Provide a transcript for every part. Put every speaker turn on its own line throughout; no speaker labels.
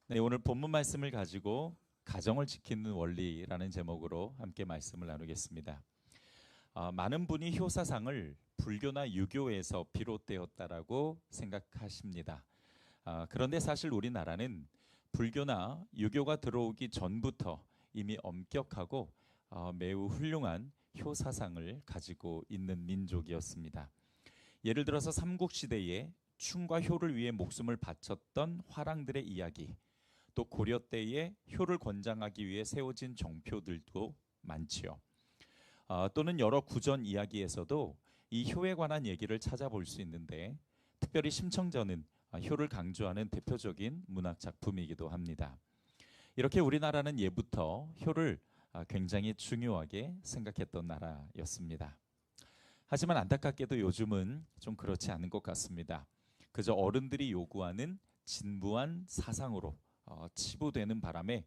네, 오늘 본문 말씀을 가지고 가정을 지키는 원리라는 제목으로 함께 말씀을 나누겠습니다. 많은 분이 효사상을 불교나 유교에서 비롯되었다라고 생각하십니다. 그런데 사실 우리나라는 불교나 유교가 들어오기 전부터 이미 엄격하고 매우 훌륭한 효사상을 가지고 있는 민족이었습니다. 예를 들어서 삼국시대에 충과 효를 위해 목숨을 바쳤던 화랑들의 이야기, 또 고려 때에 효를 권장하기 위해 세워진 정표들도 많지요. 또는 여러 구전 이야기에서도 이 효에 관한 얘기를 찾아볼 수 있는데 특별히 심청전은 효를 강조하는 대표적인 문학 작품이기도 합니다. 이렇게 우리나라는 예부터 효를 굉장히 중요하게 생각했던 나라였습니다. 하지만 안타깝게도 요즘은 좀 그렇지 않은 것 같습니다. 그저 어른들이 요구하는 진부한 사상으로 치부되는 바람에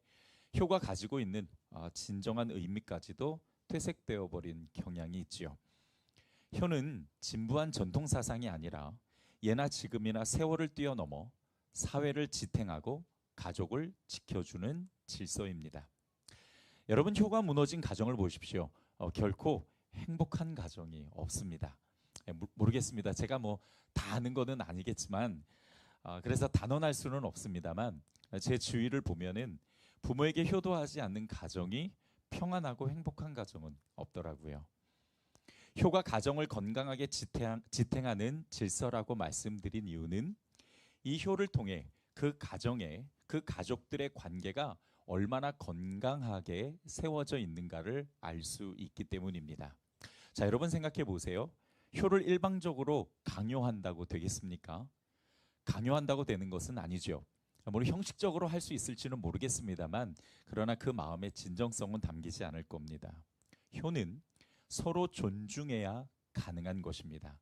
효가 가지고 있는 진정한 의미까지도 퇴색되어 버린 경향이 있지요. 효는 진부한 전통 사상이 아니라 예나 지금이나 세월을 뛰어넘어 사회를 지탱하고 가족을 지켜주는 질서입니다. 여러분, 효가 무너진 가정을 보십시오. 결코 행복한 가정이 없습니다. 모르겠습니다. 제가 뭐 다 아는 거는 아니겠지만 그래서 단언할 수는 없습니다만 제 주위를 보면은 부모에게 효도하지 않는 가정이 평안하고 행복한 가정은 없더라고요. 효가 가정을 건강하게 지탱하는 질서라고 말씀드린 이유는 이 효를 통해 그 가정의 그 가족들의 관계가 얼마나 건강하게 세워져 있는가를 알 수 있기 때문입니다. 자, 여러분 생각해 보세요. 효를 일방적으로 강요한다고 되겠습니까? 강요한다고 되는 것은 아니죠. 물론 형식적으로 할 수 있을지는 모르겠습니다만 그러나 그 마음의 진정성은 담기지 않을 겁니다. 효는 서로 존중해야 가능한 것입니다.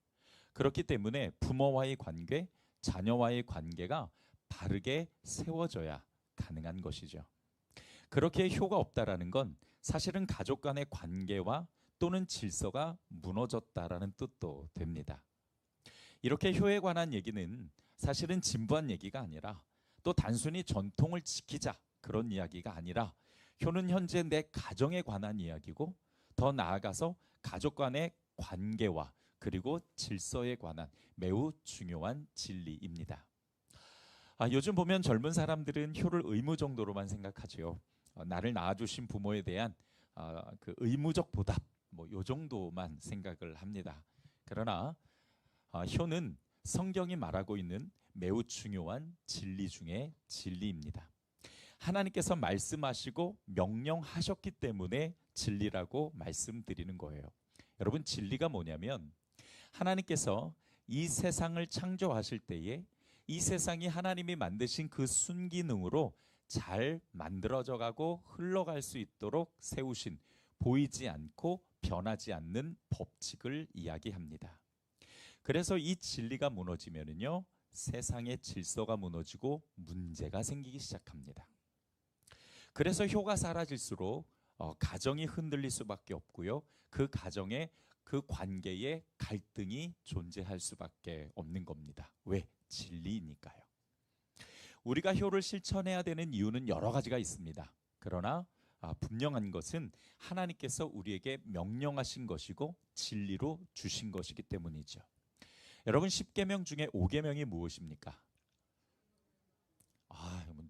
그렇기 때문에 부모와의 관계, 자녀와의 관계가 바르게 세워져야 가능한 것이죠. 그렇게 효가 없다라는 건 사실은 가족 간의 관계와 또는 질서가 무너졌다라는 뜻도 됩니다. 이렇게 효에 관한 얘기는 사실은 진부한 얘기가 아니라 또 단순히 전통을 지키자 그런 이야기가 아니라 효는 현재 내 가정에 관한 이야기고 더 나아가서 가족 간의 관계와 그리고 질서에 관한 매우 중요한 진리입니다. 요즘 보면 젊은 사람들은 효를 의무 정도로만 생각하지요. 나를 낳아주신 부모에 대한 그 의무적 보답, 뭐 요 정도만 생각을 합니다. 그러나 효는 성경이 말하고 있는 매우 중요한 진리 중에 진리입니다. 하나님께서 말씀하시고 명령하셨기 때문에 진리라고 말씀드리는 거예요. 여러분, 진리가 뭐냐면 하나님께서 이 세상을 창조하실 때에 이 세상이 하나님이 만드신 그 순기능으로 잘 만들어져 가고 흘러갈 수 있도록 세우신 보이지 않고 변하지 않는 법칙을 이야기합니다. 그래서 이 진리가 무너지면은요, 세상의 질서가 무너지고 문제가 생기기 시작합니다. 그래서 효가 사라질수록 가정이 흔들릴 수밖에 없고요. 그 가정에 그 관계에 갈등이 존재할 수밖에 없는 겁니다. 왜? 진리니까요. 우리가 효를 실천해야 되는 이유는 여러 가지가 있습니다. 그러나 분명한 것은 하나님께서 우리에게 명령하신 것이고 진리로 주신 것이기 때문이죠. 여러분, 10계명 중에 5계명이 무엇입니까?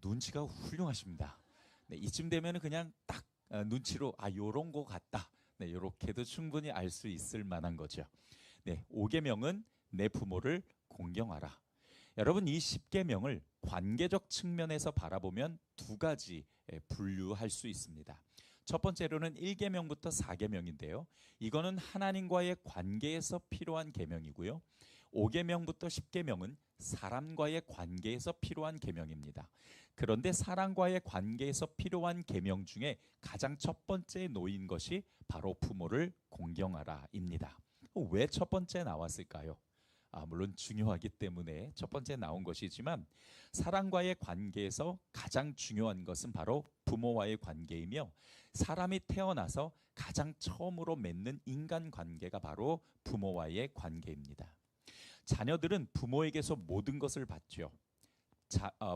눈치가 훌륭하십니다. 네, 이쯤 되면 그냥 딱 눈치로 요런 거 같다. 네, 요렇게도 충분히 알 수 있을 만한 거죠. 네, 5계명은 내 부모를 공경하라. 여러분, 이 10계명을 관계적 측면에서 바라보면 두 가지 분류할 수 있습니다. 첫 번째로는 1계명부터 4계명인데요. 이거는 하나님과의 관계에서 필요한 계명이고요. 5계명부터 10계명은 사람과의 관계에서 필요한 계명입니다. 그런데 사람과의 관계에서 필요한 계명 중에 가장 첫 번째에 놓인 것이 바로 부모를 공경하라입니다. 왜 첫 번째 나왔을까요? 물론 중요하기 때문에 첫 번째 나온 것이지만 사람과의 관계에서 가장 중요한 것은 바로 부모와의 관계이며 사람이 태어나서 가장 처음으로 맺는 인간관계가 바로 부모와의 관계입니다. 자녀들은 부모에게서 모든 것을 받죠.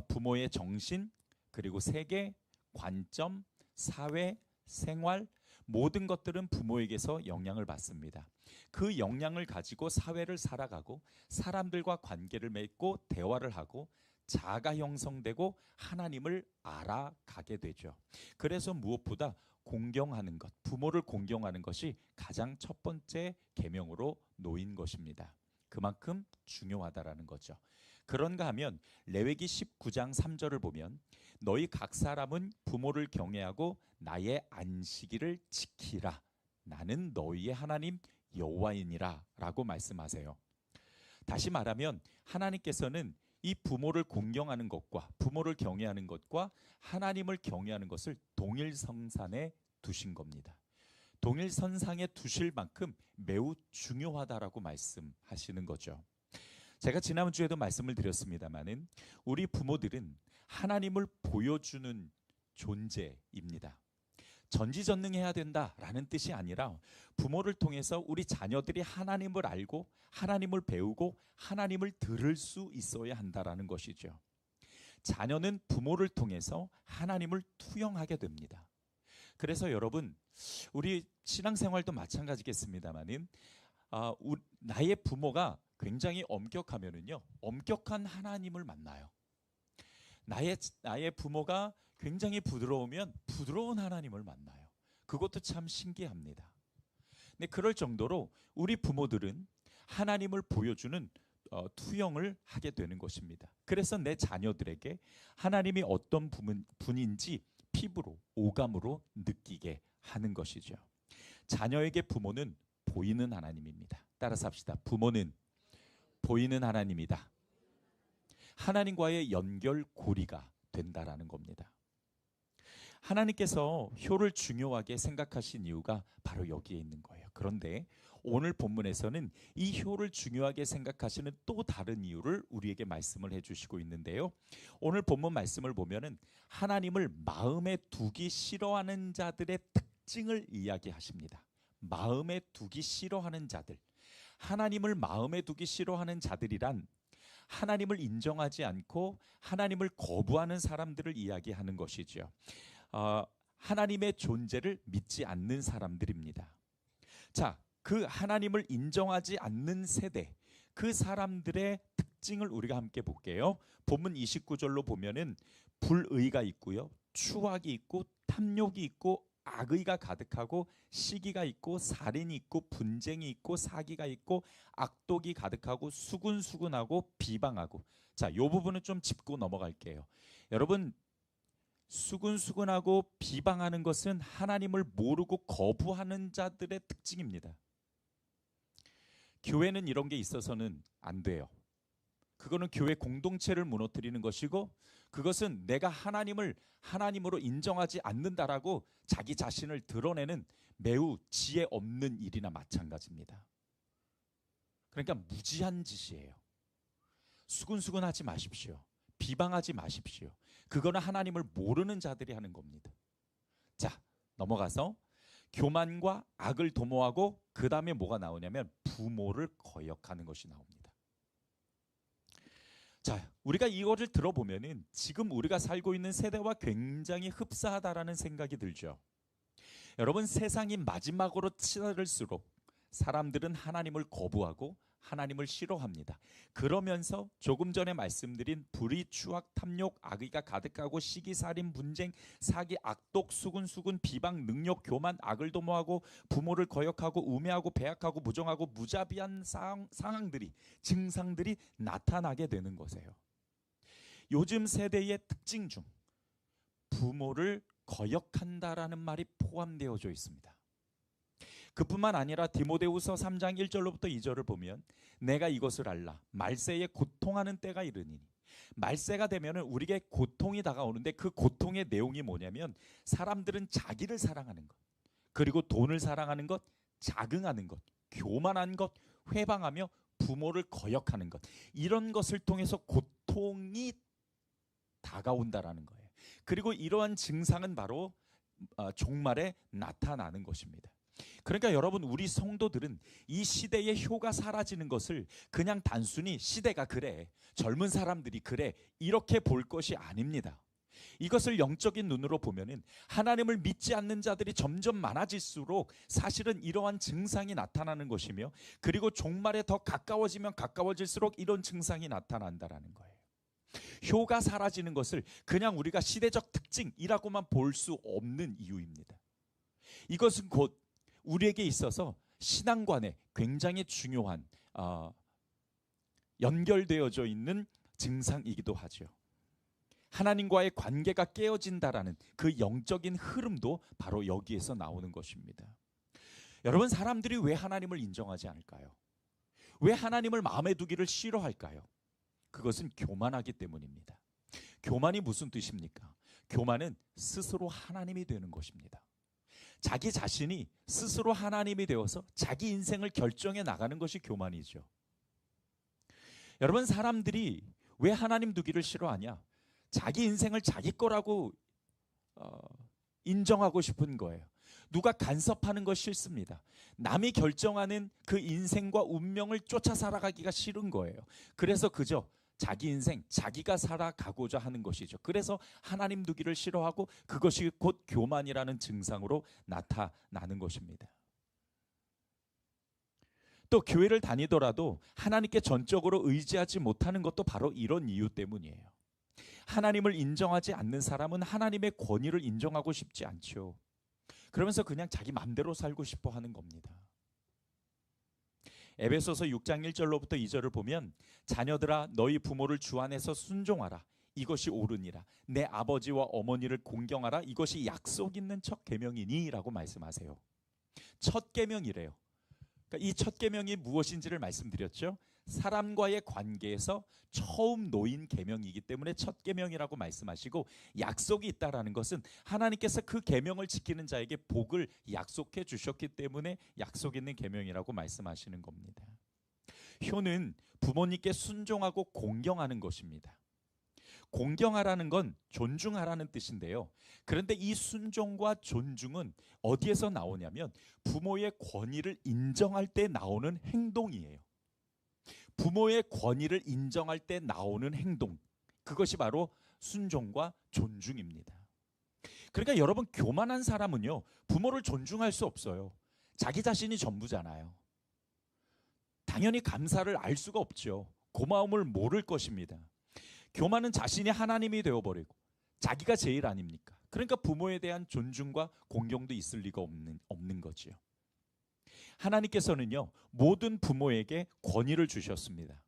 부모의 정신, 그리고 세계, 관점, 사회, 생활 모든 것들은 부모에게서 영향을 받습니다. 그 영향을 가지고 사회를 살아가고 사람들과 관계를 맺고 대화를 하고 자아가 형성되고 하나님을 알아가게 되죠. 그래서 무엇보다 공경하는 것, 부모를 공경하는 것이 가장 첫 번째 계명으로 놓인 것입니다. 그만큼 중요하다라는 거죠. 그런가 하면 레위기 19장 3절을 보면 너희 각 사람은 부모를 경외하고 나의 안식일을 지키라. 나는 너희의 하나님 여호와이니라 라고 말씀하세요. 다시 말하면 하나님께서는 이 부모를 공경하는 것과 부모를 경외하는 것과 하나님을 경외하는 것을 동일선상에 두신 겁니다. 동일선상에 두실 만큼 매우 중요하다라고 말씀하시는 거죠. 제가 지난주에도 말씀을 드렸습니다마는 우리 부모들은 하나님을 보여주는 존재입니다. 전지전능해야 된다라는 뜻이 아니라 부모를 통해서 우리 자녀들이 하나님을 알고 하나님을 배우고 하나님을 들을 수 있어야 한다라는 것이죠. 자녀는 부모를 통해서 하나님을 투영하게 됩니다. 그래서 여러분 우리 신앙생활도 마찬가지겠습니다마는 나의 부모가 굉장히 엄격하면은요 엄격한 하나님을 만나요. 나의 부모가 굉장히 부드러우면 부드러운 하나님을 만나요. 그것도 참 신기합니다. 근데 그럴 정도로 우리 부모들은 하나님을 보여주는 투영을 하게 되는 것입니다. 그래서 내 자녀들에게 하나님이 어떤 분인지 피부로 오감으로 느끼게 하는 것이죠. 자녀에게 부모는 보이는 하나님입니다. 따라서 합시다. 부모는 보이는 하나님이다. 하나님과의 연결고리가 된다라는 겁니다. 하나님께서 효를 중요하게 생각하신 이유가 바로 여기에 있는 거예요. 그런데 오늘 본문에서는 이 효를 중요하게 생각하시는 또 다른 이유를 우리에게 말씀을 해주시고 있는데요. 오늘 본문 말씀을 보면은 하나님을 마음에 두기 싫어하는 자들의 특징을 이야기하십니다. 마음에 두기 싫어하는 자들. 하나님을 마음에 두기 싫어하는 자들이란 하나님을 인정하지 않고 하나님을 거부하는 사람들을 이야기하는 것이죠. 하나님의 존재를 믿지 않는 사람들입니다. 자, 그 하나님을 인정하지 않는 세대, 그 사람들의 특징을 우리가 함께 볼게요. 본문 29절로 보면은 불의가 있고요, 추악이 있고 탐욕이 있고 악의가 가득하고 시기가 있고 살인이 있고 분쟁이 있고 사기가 있고 악독이 가득하고 수군수군하고 비방하고. 자, 이 부분은 좀 짚고 넘어갈게요. 여러분, 수군수군하고 비방하는 것은 하나님을 모르고 거부하는 자들의 특징입니다. 교회는 이런 게 있어서는 안 돼요. 그거는 교회 공동체를 무너뜨리는 것이고 그것은 내가 하나님을 하나님으로 인정하지 않는다라고 자기 자신을 드러내는 매우 지혜 없는 일이나 마찬가지입니다. 그러니까 무지한 짓이에요. 수군수군하지 마십시오. 비방하지 마십시오. 그거는 하나님을 모르는 자들이 하는 겁니다. 자, 넘어가서 교만과 악을 도모하고 그 다음에 뭐가 나오냐면 부모를 거역하는 것이 나옵니다. 자, 우리가 이거를 들어보면은 지금 우리가 살고 있는 세대와 굉장히 흡사하다라는 생각이 들죠. 여러분, 세상이 마지막으로 치달을수록 사람들은 하나님을 거부하고 하나님을 싫어합니다. 그러면서 조금 전에 말씀드린 불의, 추악, 탐욕, 악의가 가득하고 시기, 살인, 분쟁, 사기, 악독, 수군수군, 비방, 능욕, 교만, 악을 도모하고 부모를 거역하고 우매하고 배약하고 부정하고 무자비한 상황들이, 증상들이 나타나게 되는 것이에요. 요즘 세대의 특징 중 부모를 거역한다라는 말이 포함되어져 있습니다. 그뿐만 아니라 디모데후서 3장 1절로부터 2절을 보면 내가 이것을 알라 말세에 고통하는 때가 이르니. 말세가 되면은 우리에게 고통이 다가오는데 그 고통의 내용이 뭐냐면 사람들은 자기를 사랑하는 것, 그리고 돈을 사랑하는 것, 자긍하는 것, 교만한 것, 회방하며 부모를 거역하는 것, 이런 것을 통해서 고통이 다가온다라는 거예요. 그리고 이러한 증상은 바로 종말에 나타나는 것입니다. 그러니까 여러분, 우리 성도들은 이 시대의 효가 사라지는 것을 그냥 단순히 시대가 그래, 젊은 사람들이 그래, 이렇게 볼 것이 아닙니다. 이것을 영적인 눈으로 보면은 하나님을 믿지 않는 자들이 점점 많아질수록 사실은 이러한 증상이 나타나는 것이며, 그리고 종말에 더 가까워지면 가까워질수록 이런 증상이 나타난다라는 거예요. 효가 사라지는 것을 그냥 우리가 시대적 특징이라고만 볼 수 없는 이유입니다. 이것은 곧 우리에게 있어서 신앙관에 굉장히 중요한 연결되어져 있는 증상이기도 하죠. 하나님과의 관계가 깨어진다라는 그 영적인 흐름도 바로 여기에서 나오는 것입니다. 여러분, 사람들이 왜 하나님을 인정하지 않을까요? 왜 하나님을 마음에 두기를 싫어할까요? 그것은 교만하기 때문입니다. 교만이 무슨 뜻입니까? 교만은 스스로 하나님이 되는 것입니다. 자기 자신이 스스로 하나님이 되어서 자기 인생을 결정해 나가는 것이 교만이죠. 여러분, 사람들이 왜 하나님 두기를 싫어하냐? 자기 인생을 자기 거라고 인정하고 싶은 거예요. 누가 간섭하는 거 싫습니다. 남이 결정하는 그 인생과 운명을 쫓아 살아가기가 싫은 거예요. 그래서 그저 자기 인생, 자기가 살아가고자 하는 것이죠. 그래서 하나님 두기를 싫어하고 그것이 곧 교만이라는 증상으로 나타나는 것입니다. 또 교회를 다니더라도 하나님께 전적으로 의지하지 못하는 것도 바로 이런 이유 때문이에요. 하나님을 인정하지 않는 사람은 하나님의 권위를 인정하고 싶지 않죠. 그러면서 그냥 자기 마음대로 살고 싶어 하는 겁니다. 에베소서 6장 1절로부터 2절을 보면, 자녀들아 너희 부모를 주 안에서 순종하라. 이것이 옳으니라. 내 아버지와 어머니를 공경하라. 이것이 약속 있는 첫 계명이니 라고 말씀하세요. 첫 계명이래요. 그러니까 이 첫 계명이 무엇인지를 말씀드렸죠. 사람과의 관계에서 처음 놓인 계명이기 때문에 첫 계명이라고 말씀하시고, 약속이 있다라는 것은 하나님께서 그 계명을 지키는 자에게 복을 약속해 주셨기 때문에 약속 있는 계명이라고 말씀하시는 겁니다. 효는 부모님께 순종하고 공경하는 것입니다. 공경하라는 건 존중하라는 뜻인데요. 그런데 이 순종과 존중은 어디에서 나오냐면 부모의 권위를 인정할 때 나오는 행동이에요. 부모의 권위를 인정할 때 나오는 행동, 그것이 바로 순종과 존중입니다. 그러니까 여러분, 교만한 사람은요, 부모를 존중할 수 없어요. 자기 자신이 전부잖아요. 당연히 감사를 알 수가 없죠. 고마움을 모를 것입니다. 교만은 자신이 하나님이 되어버리고 자기가 제일 아닙니까? 그러니까 부모에 대한 존중과 공경도 있을 리가 없는 거지요. 하나님께서는요, 모든 부모에게 권위를 주셨습니다.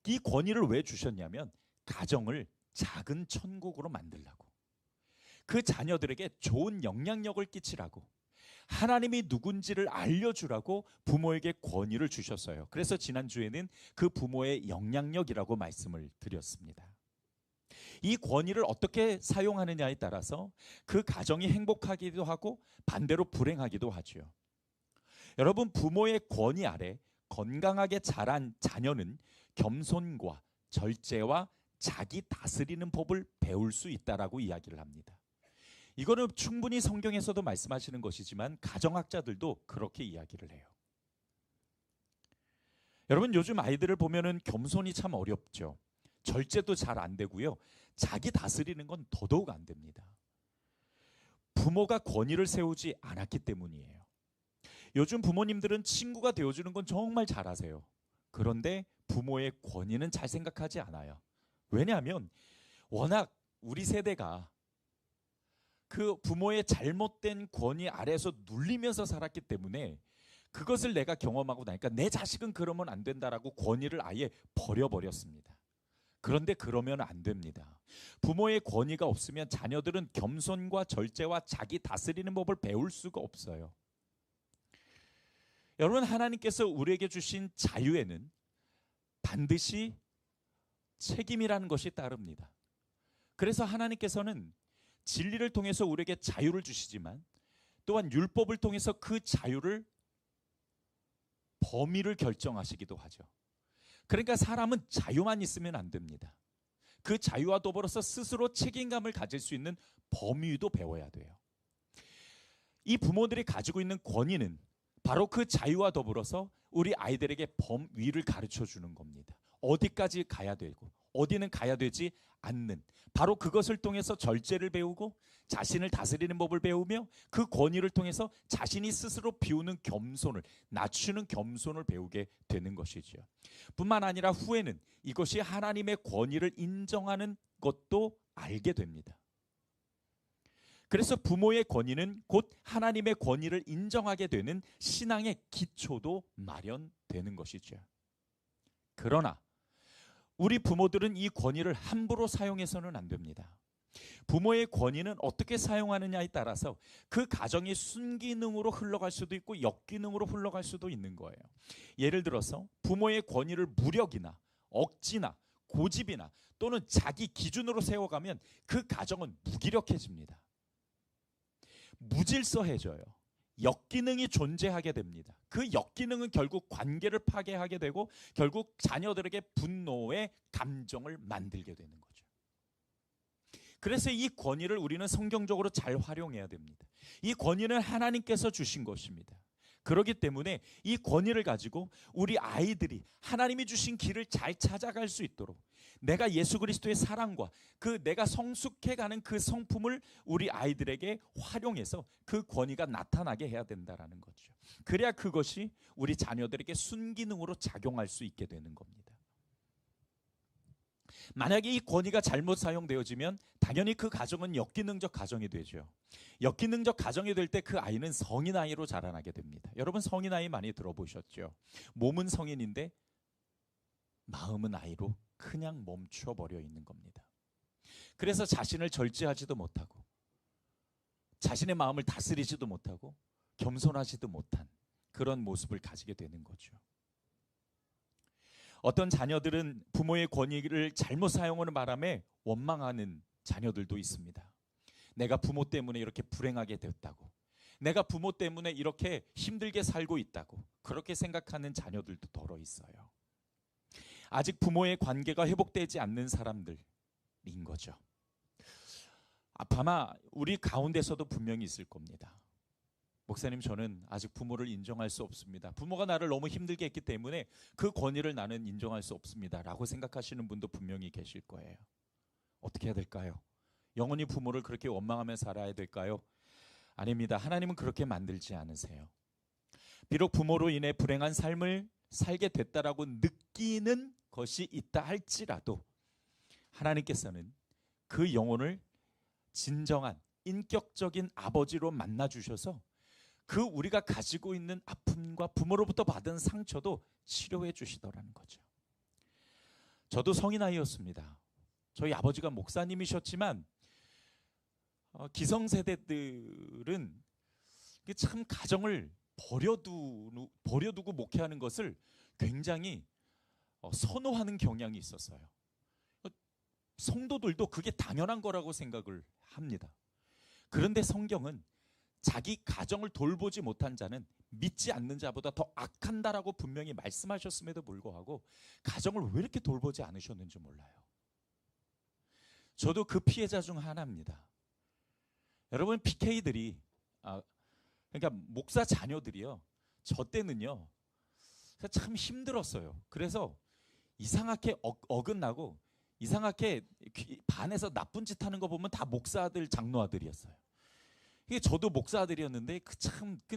이 권위를 왜 주셨냐면 가정을 작은 천국으로 만들라고, 그 자녀들에게 좋은 영향력을 끼치라고, 하나님이 누군지를 알려주라고 부모에게 권위를 주셨어요. 그래서 지난주에는 그 부모의 영향력이라고 말씀을 드렸습니다. 이 권위를 어떻게 사용하느냐에 따라서 그 가정이 행복하기도 하고 반대로 불행하기도 하죠. 여러분, 부모의 권위 아래 건강하게 자란 자녀는 겸손과 절제와 자기 다스리는 법을 배울 수 있다라고 이야기를 합니다. 이거는 충분히 성경에서도 말씀하시는 것이지만 가정학자들도 그렇게 이야기를 해요. 여러분, 요즘 아이들을 보면은 겸손이 참 어렵죠. 절제도 잘 안 되고요. 자기 다스리는 건 더더욱 안 됩니다. 부모가 권위를 세우지 않았기 때문이에요. 요즘 부모님들은 친구가 되어주는 건 정말 잘하세요. 그런데 부모의 권위는 잘 생각하지 않아요. 왜냐하면 워낙 우리 세대가 그 부모의 잘못된 권위 아래에서 눌리면서 살았기 때문에 그것을 내가 경험하고 나니까 내 자식은 그러면 안 된다라고 권위를 아예 버려버렸습니다. 그런데 그러면 안 됩니다. 부모의 권위가 없으면 자녀들은 겸손과 절제와 자기 다스리는 법을 배울 수가 없어요. 여러분, 하나님께서 우리에게 주신 자유에는 반드시 책임이라는 것이 따릅니다. 그래서 하나님께서는 진리를 통해서 우리에게 자유를 주시지만 또한 율법을 통해서 그 자유를 범위를 결정하시기도 하죠. 그러니까 사람은 자유만 있으면 안 됩니다. 그 자유와 더불어서 스스로 책임감을 가질 수 있는 범위도 배워야 돼요. 이 부모들이 가지고 있는 권위는 바로 그 자유와 더불어서 우리 아이들에게 범위를 가르쳐 주는 겁니다. 어디까지 가야 되고 어디는 가야 되지 않는, 바로 그것을 통해서 절제를 배우고 자신을 다스리는 법을 배우며 그 권위를 통해서 자신이 스스로 비우는 겸손을, 낮추는 겸손을 배우게 되는 것이죠. 뿐만 아니라 후에는 이것이 하나님의 권위를 인정하는 것도 알게 됩니다. 그래서 부모의 권위는 곧 하나님의 권위를 인정하게 되는 신앙의 기초도 마련되는 것이죠. 그러나 우리 부모들은 이 권위를 함부로 사용해서는 안 됩니다. 부모의 권위는 어떻게 사용하느냐에 따라서 그 가정이 순기능으로 흘러갈 수도 있고 역기능으로 흘러갈 수도 있는 거예요. 예를 들어서 부모의 권위를 무력이나 억지나 고집이나 또는 자기 기준으로 세워가면 그 가정은 무기력해집니다. 무질서해져요. 역기능이 존재하게 됩니다. 그 역기능은 결국 관계를 파괴하게 되고 결국 자녀들에게 분노의 감정을 만들게 되는 거죠. 그래서 이 권위를 우리는 성경적으로 잘 활용해야 됩니다. 이 권위는 하나님께서 주신 것입니다. 그렇기 때문에 이 권위를 가지고 우리 아이들이 하나님이 주신 길을 잘 찾아갈 수 있도록 내가 예수 그리스도의 사랑과 그 내가 성숙해가는 그 성품을 우리 아이들에게 활용해서 그 권위가 나타나게 해야 된다는 거죠. 그래야 그것이 우리 자녀들에게 순기능으로 작용할 수 있게 되는 겁니다. 만약에 이 권위가 잘못 사용되어지면 당연히 그 가정은 역기능적 가정이 되죠. 역기능적 가정이 될 때 그 아이는 성인 아이로 자라나게 됩니다. 여러분 성인 아이 많이 들어보셨죠? 몸은 성인인데 마음은 아이로 그냥 멈춰버려 있는 겁니다. 그래서 자신을 절제하지도 못하고 자신의 마음을 다스리지도 못하고 겸손하지도 못한 그런 모습을 가지게 되는 거죠. 어떤 자녀들은 부모의 권위를 잘못 사용하는 바람에 원망하는 자녀들도 있습니다. 내가 부모 때문에 이렇게 불행하게 됐다고, 내가 부모 때문에 이렇게 힘들게 살고 있다고 그렇게 생각하는 자녀들도 더러 있어요. 아직 부모의 관계가 회복되지 않는 사람들인 거죠. 아마 우리 가운데서도 분명히 있을 겁니다. 목사님, 저는 아직 부모를 인정할 수 없습니다. 부모가 나를 너무 힘들게 했기 때문에 그 권위를 나는 인정할 수 없습니다 라고 생각하시는 분도 분명히 계실 거예요. 어떻게 해야 될까요? 영원히 부모를 그렇게 원망하며 살아야 될까요? 아닙니다. 하나님은 그렇게 만들지 않으세요. 비록 부모로 인해 불행한 삶을 살게 됐다라고 느끼는 것이 있다 할지라도 하나님께서는 그 영혼을 진정한 인격적인 아버지로 만나 주셔서 그 우리가 가지고 있는 아픔과 부모로부터 받은 상처도 치료해 주시더라는 거죠. 저도 성인 아이였습니다. 저희 아버지가 목사님이셨지만 기성세대들은 참 가정을 버려두고 목회하는 것을 굉장히 선호하는 경향이 있었어요. 성도들도 그게 당연한 거라고 생각을 합니다. 그런데 성경은 자기 가정을 돌보지 못한 자는 믿지 않는 자보다 더 악한다라고 분명히 말씀하셨음에도 불구하고 가정을 왜 이렇게 돌보지 않으셨는지 몰라요. 저도 그 피해자 중 하나입니다. 여러분, PK들이 그러니까 목사 자녀들이요, 저 때는요 참 힘들었어요. 그래서 이상하게 어긋나고 이상하게 반에서 나쁜 짓 하는 거 보면 다 목사들, 장로아들이었어요. 이게 저도 목사들이었는데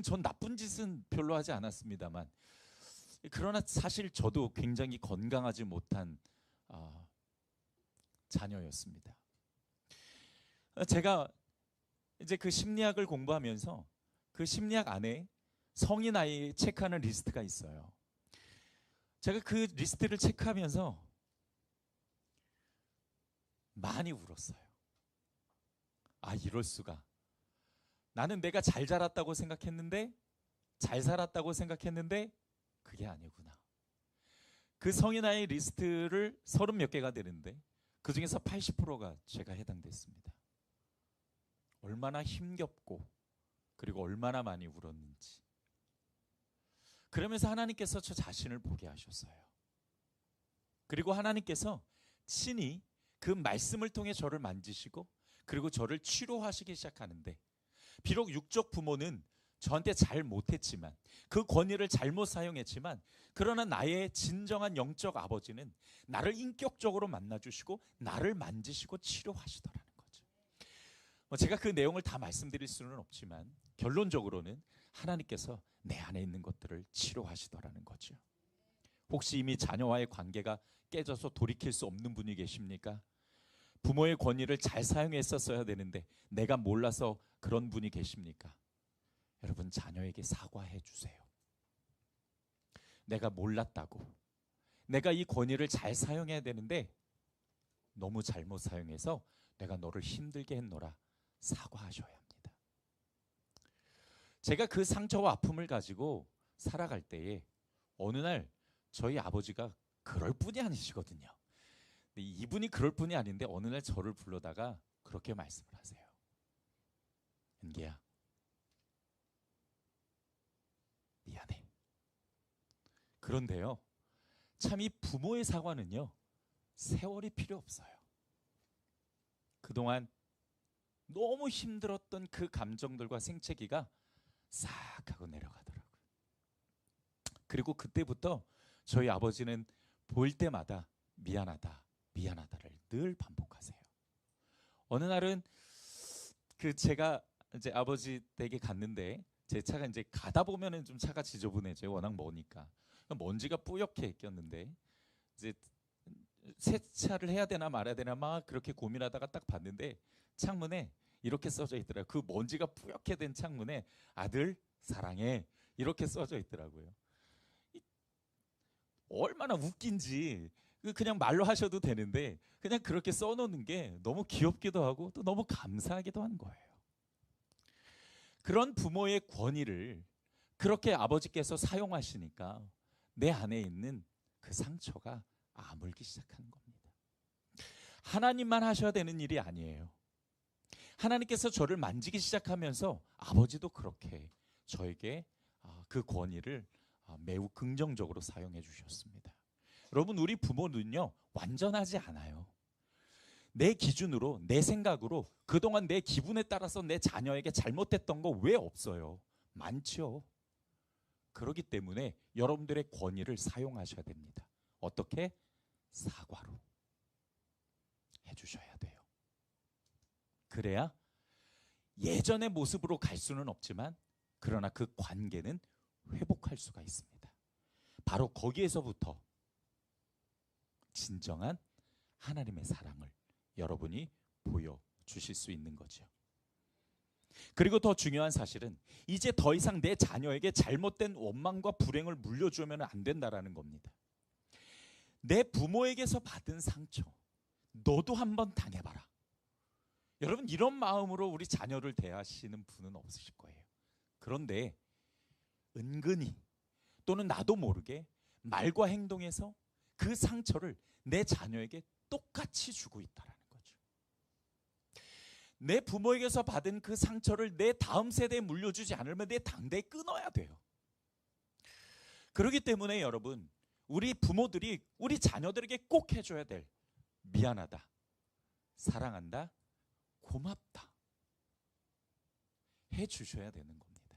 전 나쁜 짓은 별로 하지 않았습니다만, 그러나 사실 저도 굉장히 건강하지 못한 자녀였습니다. 제가 이제 그 심리학을 공부하면서 그 심리학 안에 성인 아이 체크하는 리스트가 있어요. 제가 그 리스트를 체크하면서 많이 울었어요. 이럴 수가. 나는 내가 잘 자랐다고 생각했는데, 잘 살았다고 생각했는데 그게 아니구나. 그 성인 아이 리스트를 30몇 개가 되는데 그 중에서 80%가 제가 해당됐습니다. 얼마나 힘겹고 그리고 얼마나 많이 울었는지. 그러면서 하나님께서 저 자신을 보게 하셨어요. 그리고 하나님께서 친히 그 말씀을 통해 저를 만지시고 그리고 저를 치료하시기 시작하는데, 비록 육적 부모는 저한테 잘 못했지만, 그 권위를 잘못 사용했지만, 그러나 나의 진정한 영적 아버지는 나를 인격적으로 만나주시고 나를 만지시고 치료하시더라는 거죠. 제가 그 내용을 다 말씀드릴 수는 없지만 결론적으로는 하나님께서 내 안에 있는 것들을 치료하시더라는 거죠. 혹시 이미 자녀와의 관계가 깨져서 돌이킬 수 없는 분이 계십니까? 부모의 권위를 잘 사용했었어야 되는데 내가 몰라서 그런 분이 계십니까? 여러분, 자녀에게 사과해 주세요. 내가 몰랐다고, 내가 이 권위를 잘 사용해야 되는데 너무 잘못 사용해서 내가 너를 힘들게 했노라, 사과하셔야 합니다. 제가 그 상처와 아픔을 가지고 살아갈 때에 어느 날 저희 아버지가 그럴 뿐이 아니시거든요. 근데 이분이 그럴 뿐이 아닌데 어느 날 저를 불러다가 그렇게 말씀을 하세요. 은기야, 미안해. 그런데요, 참 이 부모의 사과는요, 세월이 필요 없어요. 그동안 너무 힘들었던 그 감정들과 생채기가 싹 하고 내려가더라고요. 그리고 그때부터 저희 아버지는 볼 때마다 미안하다, 미안하다를 늘 반복하세요. 어느 날은 제가 이제 아버지 댁에 갔는데 제 차가 이제 가다 보면은 좀 차가 지저분해져요. 워낙 머니까. 먼지가 뿌옇게 꼈는데 이제 세차를 해야 되나 말아야 되나 막 그렇게 고민하다가 딱 봤는데 창문에 이렇게 써져 있더라고요. 그 먼지가 뿌옇게 된 창문에 아들 사랑해 이렇게 써져 있더라고요. 얼마나 웃긴지 그냥 말로 하셔도 되는데 그냥 그렇게 써놓는 게 너무 귀엽기도 하고 또 너무 감사하기도 한 거예요. 그런 부모의 권위를 그렇게 아버지께서 사용하시니까 내 안에 있는 그 상처가 아물기 시작하는 겁니다. 하나님만 하셔야 되는 일이 아니에요. 하나님께서 저를 만지기 시작하면서 아버지도 그렇게 저에게 그 권위를 매우 긍정적으로 사용해 주셨습니다. 여러분, 우리 부모는요 완전하지 않아요. 내 기준으로, 내 생각으로 그동안 내 기분에 따라서 내 자녀에게 잘못했던 거 왜 없어요? 많죠. 그렇기 때문에 여러분들의 권위를 사용하셔야 됩니다. 어떻게? 사과로 해주셔야 돼요. 그래야 예전의 모습으로 갈 수는 없지만 그러나 그 관계는 회복할 수가 있습니다. 바로 거기에서부터 진정한 하나님의 사랑을 여러분이 보여주실 수 있는 거죠. 그리고 더 중요한 사실은 이제 더 이상 내 자녀에게 잘못된 원망과 불행을 물려주면 안 된다라는 겁니다. 내 부모에게서 받은 상처 너도 한번 당해봐라. 여러분, 이런 마음으로 우리 자녀를 대하시는 분은 없으실 거예요. 그런데 은근히 또는 나도 모르게 말과 행동에서 그 상처를 내 자녀에게 똑같이 주고 있다라는 거죠. 내 부모에게서 받은 그 상처를 내 다음 세대에 물려주지 않으면 내 당대에 끊어야 돼요. 그렇기 때문에 여러분, 우리 부모들이 우리 자녀들에게 꼭 해줘야 될 미안하다, 사랑한다, 고맙다 해주셔야 되는 겁니다.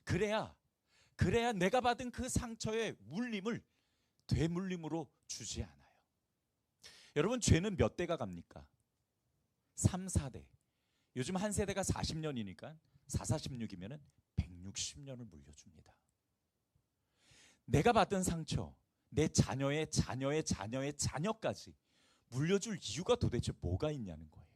그래야 내가 받은 그 상처의 물림을 되물림으로 주지 않아요. 여러분, 죄는 몇 대가 갑니까? 3, 4대. 요즘 한 세대가 40년이니까 4, 46이면 160년을 물려줍니다. 내가 받은 상처, 내 자녀의 자녀의 자녀의 자녀까지 물려줄 이유가 도대체 뭐가 있냐는 거예요.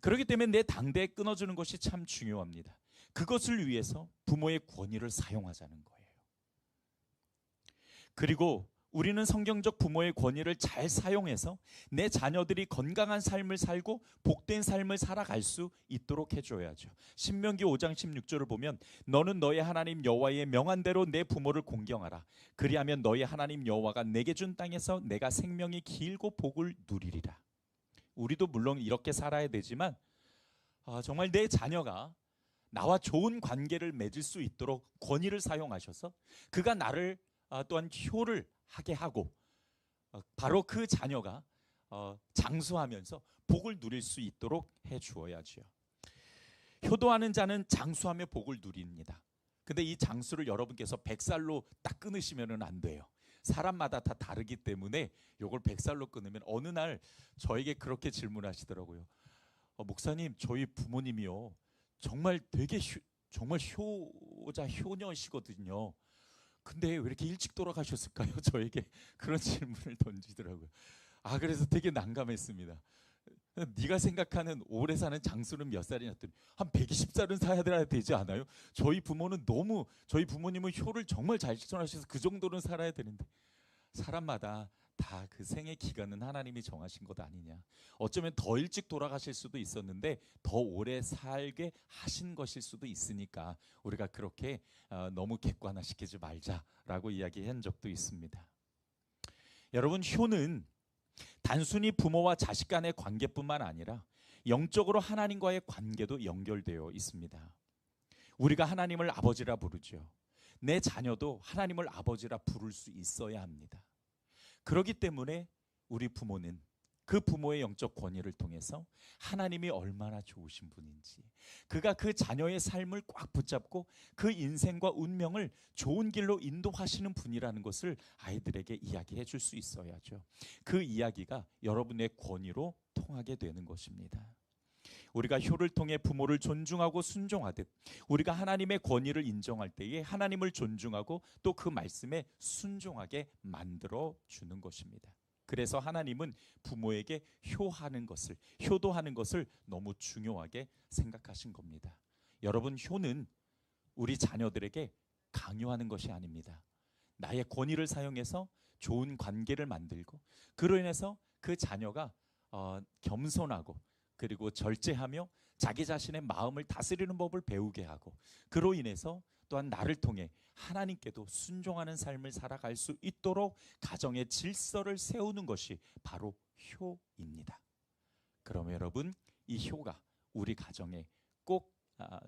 그렇기 때문에 내 당대에 끊어주는 것이 참 중요합니다. 그것을 위해서 부모의 권위를 사용하자는 거예요. 그리고 우리는 성경적 부모의 권위를 잘 사용해서 내 자녀들이 건강한 삶을 살고 복된 삶을 살아갈 수 있도록 해줘야죠. 신명기 5장 16절을 보면 너는 너의 하나님 여호와의 명한 대로 내 부모를 공경하라. 그리하면 너의 하나님 여호와가 내게 준 땅에서 내가 생명이 길고 복을 누리리라. 우리도 물론 이렇게 살아야 되지만 정말 내 자녀가 나와 좋은 관계를 맺을 수 있도록 권위를 사용하셔서 그가 나를 또한 효를 하게 하고 바로 그 자녀가 장수하면서 복을 누릴 수 있도록 해 주어야죠. 효도하는 자는 장수하며 복을 누립니다. 근데 이 장수를 여러분께서 100살로 딱 끊으시면 안 돼요. 사람마다 다 다르기 때문에 이걸 100살로 끊으면 어느 날 저에게 그렇게 질문하시더라고요. 목사님, 저희 부모님이요, 정말 되게 정말 효자 효녀시거든요. 근데 왜 이렇게 일찍 돌아가셨을까요? 저에게 그런 질문을 던지더라고요. 그래서 되게 난감했습니다. 네가 생각하는 오래 사는 장수는 몇 살이냐 했더니 한 120살은 살아야 되지 않아요? 저희 부모님은 효를 정말 잘 실천하셔서 그 정도는 살아야 되는데, 사람마다 다 그 생의 기간은 하나님이 정하신 것 아니냐. 어쩌면 더 일찍 돌아가실 수도 있었는데 더 오래 살게 하신 것일 수도 있으니까 우리가 그렇게 너무 객관화시키지 말자라고 이야기한 적도 있습니다. 여러분, 효는 단순히 부모와 자식 간의 관계뿐만 아니라 영적으로 하나님과의 관계도 연결되어 있습니다. 우리가 하나님을 아버지라 부르죠. 내 자녀도 하나님을 아버지라 부를 수 있어야 합니다. 그렇기 때문에 우리 부모는 그 부모의 영적 권위를 통해서 하나님이 얼마나 좋으신 분인지, 그가 그 자녀의 삶을 꽉 붙잡고 그 인생과 운명을 좋은 길로 인도하시는 분이라는 것을 아이들에게 이야기해 줄 수 있어야죠. 그 이야기가 여러분의 권위로 통하게 되는 것입니다. 우리가 효를 통해 부모를 존중하고 순종하듯 우리가 하나님의 권위를 인정할 때에 하나님을 존중하고 또 그 말씀에 순종하게 만들어 주는 것입니다. 그래서 하나님은 부모에게 효도하는 것을 너무 중요하게 생각하신 겁니다. 여러분, 효는 우리 자녀들에게 강요하는 것이 아닙니다. 나의 권위를 사용해서 좋은 관계를 만들고, 그로 인해서 그 자녀가 겸손하고 그리고 절제하며 자기 자신의 마음을 다스리는 법을 배우게 하고, 그로 인해서 또한 나를 통해 하나님께도 순종하는 삶을 살아갈 수 있도록 가정의 질서를 세우는 것이 바로 효입니다. 그러면 여러분, 이 효가 우리 가정에 꼭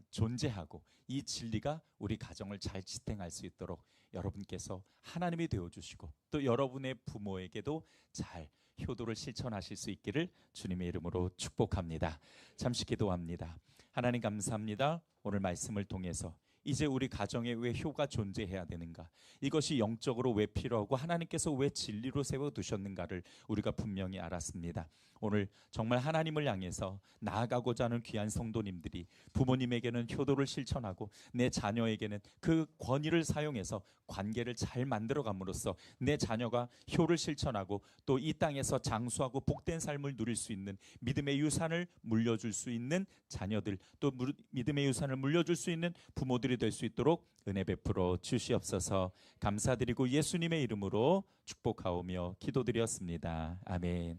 존재하고 이 진리가 우리 가정을 잘 지탱할 수 있도록 여러분께서 하나님이 되어주시고 또 여러분의 부모에게도 잘 효도를 실천하실 수 있기를 주님의 이름으로 축복합니다. 잠시 기도합니다. 하나님, 감사합니다. 오늘 말씀을 통해서 이제 우리 가정에 왜 효가 존재해야 되는가, 이것이 영적으로 왜 필요하고 하나님께서 왜 진리로 세워두셨는가를 우리가 분명히 알았습니다. 오늘 정말 하나님을 향해서 나아가고자 하는 귀한 성도님들이 부모님에게는 효도를 실천하고 내 자녀에게는 그 권위를 사용해서 관계를 잘 만들어감으로써 내 자녀가 효를 실천하고 또 이 땅에서 장수하고 복된 삶을 누릴 수 있는 믿음의 유산을 물려줄 수 있는 자녀들, 또 믿음의 유산을 물려줄 수 있는 부모들이 될 수 있도록 은혜 베풀어 주시옵소서. 감사드리고 예수님의 이름으로 축복하오며 기도드렸습니다. 아멘.